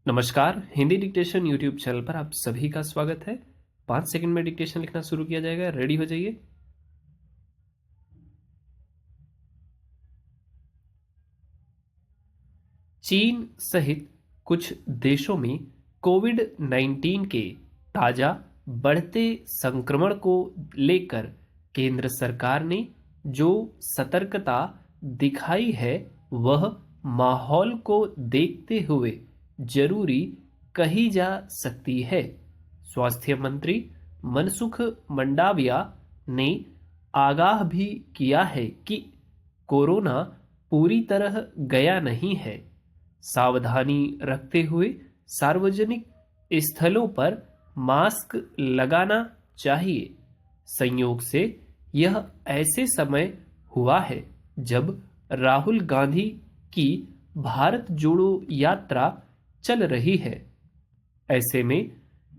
नमस्कार, Hindi dictation YouTube channel पर आप सभी का स्वागत है। 5 सेकंड में डिक्टेशन लिखना शुरू किया जाएगा। रेडी हो जाइए। चीन सहित कुछ देशों में कोविड-19 के ताजा बढ़ते संक्रमण को लेकर केंद्र सरकार ने जो सतर्कता दिखाई है वह माहौल को देखते हुए जरूरी कही जा सकती है। स्वास्थ्य मंत्री मनसुख मंडाविया ने आगाह भी किया है कि कोरोना पूरी तरह गया नहीं है। सावधानी रखते हुए सार्वजनिक स्थलों पर मास्क लगाना चाहिए। संयोग से यह ऐसे समय हुआ है जब राहुल गांधी की भारत जोड़ो यात्रा चल रही है। ऐसे में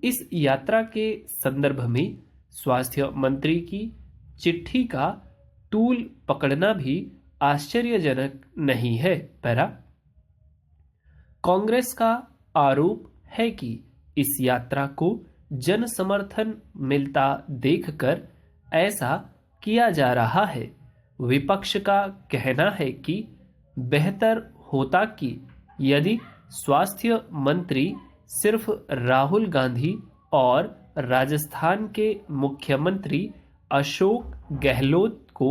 इस यात्रा के संदर्भ में स्वास्थ्य मंत्री की चिट्ठी का तूल पकड़ना भी आश्चर्यजनक नहीं है। पैरा कांग्रेस का आरोप है कि इस यात्रा को जन समर्थन मिलता देखकर ऐसा किया जा रहा है। विपक्ष का कहना है कि बेहतर होता कि यदि स्वास्थ्य मंत्री सिर्फ राहुल गांधी और राजस्थान के मुख्यमंत्री अशोक गहलोत को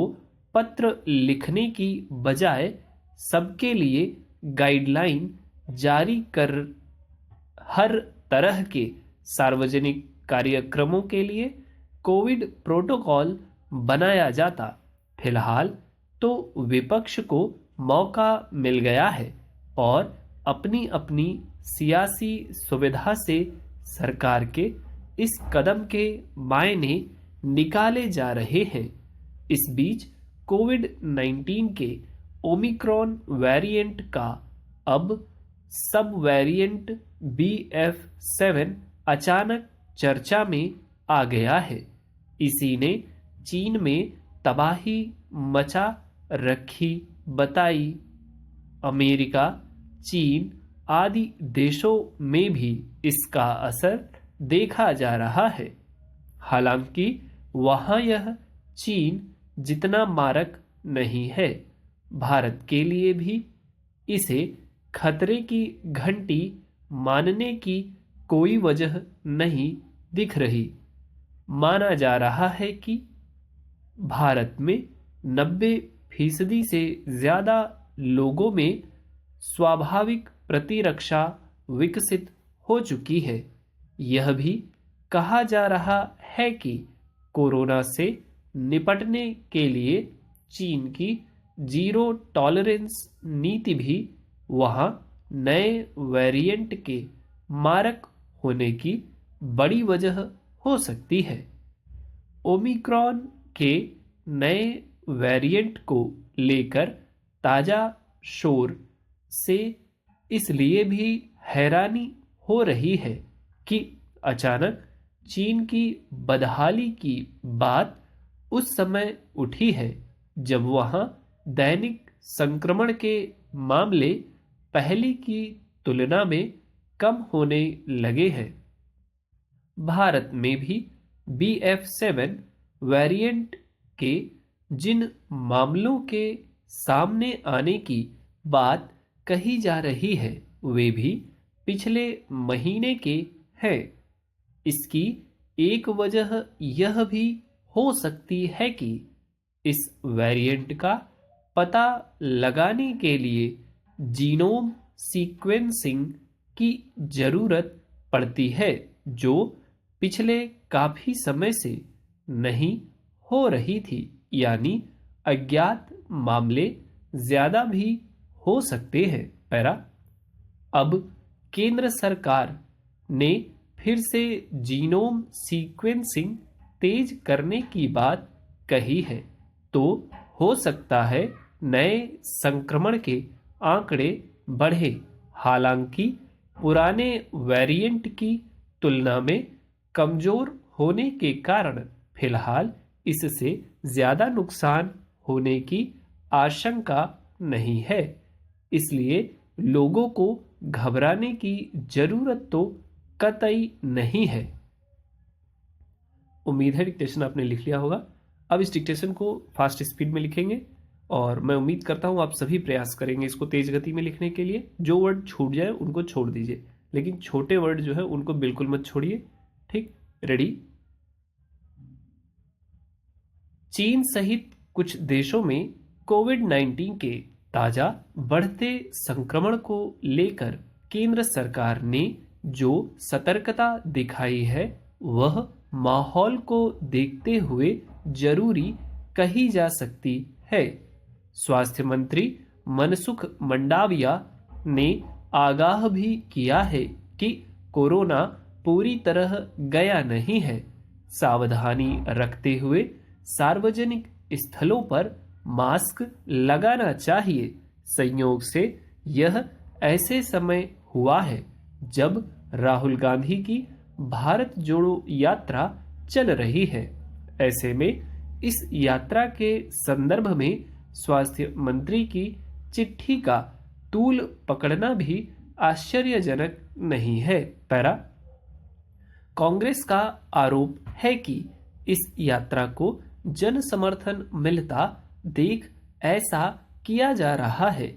पत्र लिखने की बजाय सबके लिए गाइडलाइन जारी कर हर तरह के सार्वजनिक कार्यक्रमों के लिए कोविड प्रोटोकॉल बनाया जाता। फिलहाल तो विपक्ष को मौका मिल गया है और अपनी अपनी सियासी सुविधा से सरकार के इस कदम के मायने निकाले जा रहे हैं। इस बीच कोविड-19 के ओमिक्रॉन वेरिएंट का अब सब वेरिएंट BF7 अचानक चर्चा में आ गया है। इसी ने चीन में तबाही मचा रखी बताई। अमेरिका, चीन आदि देशों में भी इसका असर देखा जा रहा है। हालांकि वहां यह चीन जितना मारक नहीं है। भारत के लिए भी इसे खतरे की घंटी मानने की कोई वजह नहीं दिख रही। माना जा रहा है कि भारत में 90% से ज्यादा लोगों में स्वाभाविक प्रतिरक्षा विकसित हो चुकी है। यह भी कहा जा रहा है कि कोरोना से निपटने के लिए चीन की जीरो टॉलरेंस नीति भी वहां नए वेरिएंट के मारक होने की बड़ी वजह हो सकती है। ओमिक्रॉन के नए वेरिएंट को लेकर ताजा शोर से इसलिए भी हैरानी हो रही है कि अचानक चीन की बदहाली की बात उस समय उठी है जब वहां दैनिक संक्रमण के मामले पहले की तुलना में कम होने लगे हैं। भारत में भी BF7 वेरिएंट के जिन मामलों के सामने आने की बात कही जा रही है वे भी पिछले महीने के हैं। इसकी एक वजह यह भी हो सकती है कि इस वेरिएंट का पता लगाने के लिए जीनोम सीक्वेंसिंग की जरूरत पड़ती है जो पिछले काफी समय से नहीं हो रही थी। यानी अज्ञात मामले ज्यादा भी हो सकते हैं। पैरा अब केंद्र सरकार ने फिर से जीनोम सीक्वेंसिंग तेज करने की बात कही है तो हो सकता है नए संक्रमण के आंकड़े बढ़े। हालांकि पुराने वेरिएंट की तुलना में कमजोर होने के कारण फिलहाल इससे ज्यादा नुकसान होने की आशंका नहीं है। इसलिए लोगों को घबराने की जरूरत तो कतई नहीं है। उम्मीद है डिक्टेशन आपने लिख लिया होगा। अब इस डिक्टेशन को फास्ट स्पीड में लिखेंगे और मैं उम्मीद करता हूं आप सभी प्रयास करेंगे इसको तेज गति में लिखने के लिए। जो वर्ड छूट जाए उनको छोड़ दीजिए, लेकिन छोटे वर्ड जो है उनको बिल्कुल मत छोड़िए। ठीक, रेडी। चीन सहित कुछ देशों में कोविड-19 के ताजा बढ़ते संक्रमण को लेकर केंद्र सरकार ने जो सतर्कता दिखाई है वह माहौल को देखते हुए जरूरी कही जा सकती है। स्वास्थ्य मंत्री मनसुख मंडाविया ने आगाह भी किया है कि कोरोना पूरी तरह गया नहीं है। सावधानी रखते हुए सार्वजनिक स्थलों पर मास्क लगाना चाहिए। संयोग से यह ऐसे समय हुआ है जब राहुल गांधी की भारत जोड़ो यात्रा चल रही है। ऐसे में इस यात्रा के संदर्भ में स्वास्थ्य मंत्री की चिट्ठी का तूल पकड़ना भी आश्चर्यजनक नहीं है। पैरा। कांग्रेस का आरोप है कि इस यात्रा को जन समर्थन मिलता देख ऐसा किया जा रहा है।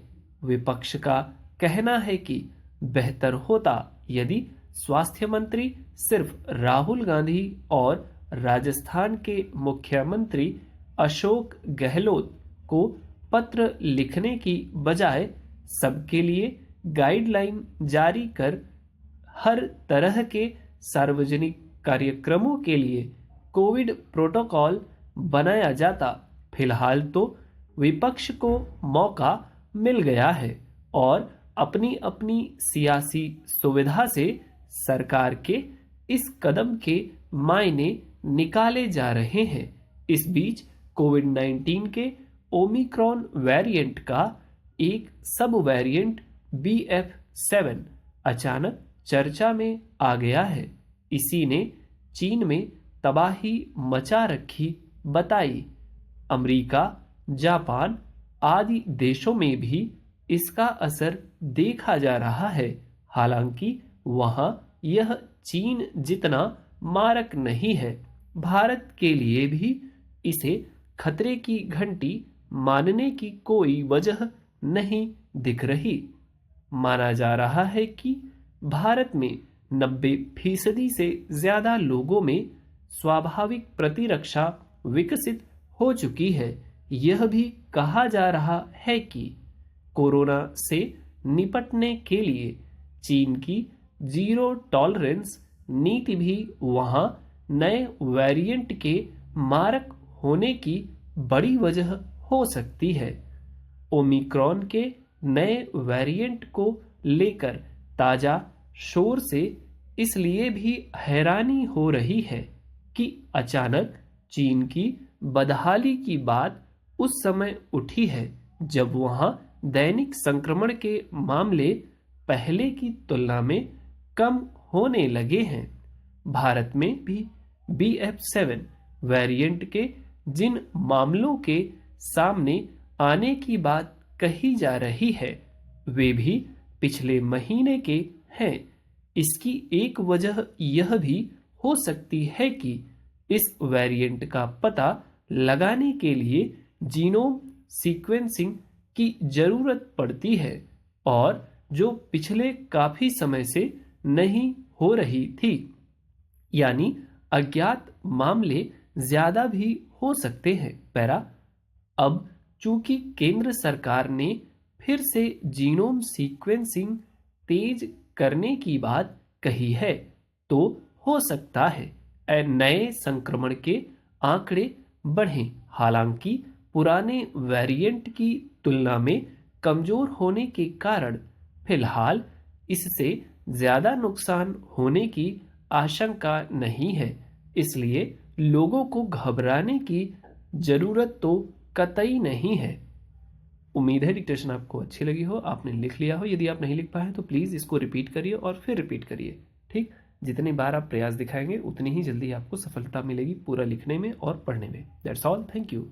विपक्ष का कहना है कि बेहतर होता यदि स्वास्थ्य मंत्री सिर्फ राहुल गांधी और राजस्थान के मुख्यमंत्री अशोक गहलोत को पत्र लिखने की बजाय सबके लिए गाइडलाइन जारी कर हर तरह के सार्वजनिक कार्यक्रमों के लिए कोविड प्रोटोकॉल बनाया जाता। फिलहाल तो विपक्ष को मौका मिल गया है और अपनी अपनी सियासी सुविधा से सरकार के इस कदम के मायने निकाले जा रहे हैं। इस बीच कोविड-19 के ओमिक्रॉन वेरिएंट का एक सब वेरिएंट BF7 अचानक चर्चा में आ गया है। इसी ने चीन में तबाही मचा रखी बताई। अमेरिका, जापान आदि देशों में भी इसका असर देखा जा रहा है। हालांकि वहां यह चीन जितना मारक नहीं है। भारत के लिए भी इसे खतरे की घंटी मानने की कोई वजह नहीं दिख रही। माना जा रहा है कि भारत में 90% से ज्यादा लोगों में स्वाभाविक प्रतिरक्षा विकसित हो चुकी है। यह भी कहा जा रहा है कि कोरोना से निपटने के लिए चीन की जीरो टॉलरेंस नीति भी वहां नए वेरिएंट के मारक होने की बड़ी वजह हो सकती है। ओमिक्रॉन के नए वेरिएंट को लेकर ताजा शोर से इसलिए भी हैरानी हो रही है कि अचानक चीन की बदहाली की बात उस समय उठी है जब वहां दैनिक संक्रमण के मामले पहले की तुलना में कम होने लगे हैं। भारत में भी BF7 वेरिएंट के जिन मामलों के सामने आने की बात कही जा रही है वे भी पिछले महीने के हैं। इसकी एक वजह यह भी हो सकती है कि इस वेरिएंट का पता लगाने के लिए जीनोम सीक्वेंसिंग की जरूरत पड़ती है और जो पिछले काफी समय से नहीं हो रही थी। यानी अज्ञात मामले ज्यादा भी हो सकते हैं। पैरा। अब चूंकि केंद्र सरकार ने फिर से जीनोम सीक्वेंसिंग तेज करने की बात कही है तो हो सकता है नए संक्रमण के आंकड़े बढ़ें। हालांकि पुराने वेरिएंट की तुलना में कमजोर होने के कारण फिलहाल इससे ज्यादा नुकसान होने की आशंका नहीं है। इसलिए लोगों को घबराने की जरूरत तो कतई नहीं है। उम्मीद है डिक्टेशन आपको अच्छी लगी हो, आपने लिख लिया हो। यदि आप नहीं लिख पाए तो प्लीज़ इसको रिपीट करिए और फिर रिपीट करिए। ठीक, जितनी बार आप प्रयास दिखाएंगे उतनी ही जल्दी आपको सफलता मिलेगी पूरा लिखने में और पढ़ने में। That's all, thank you.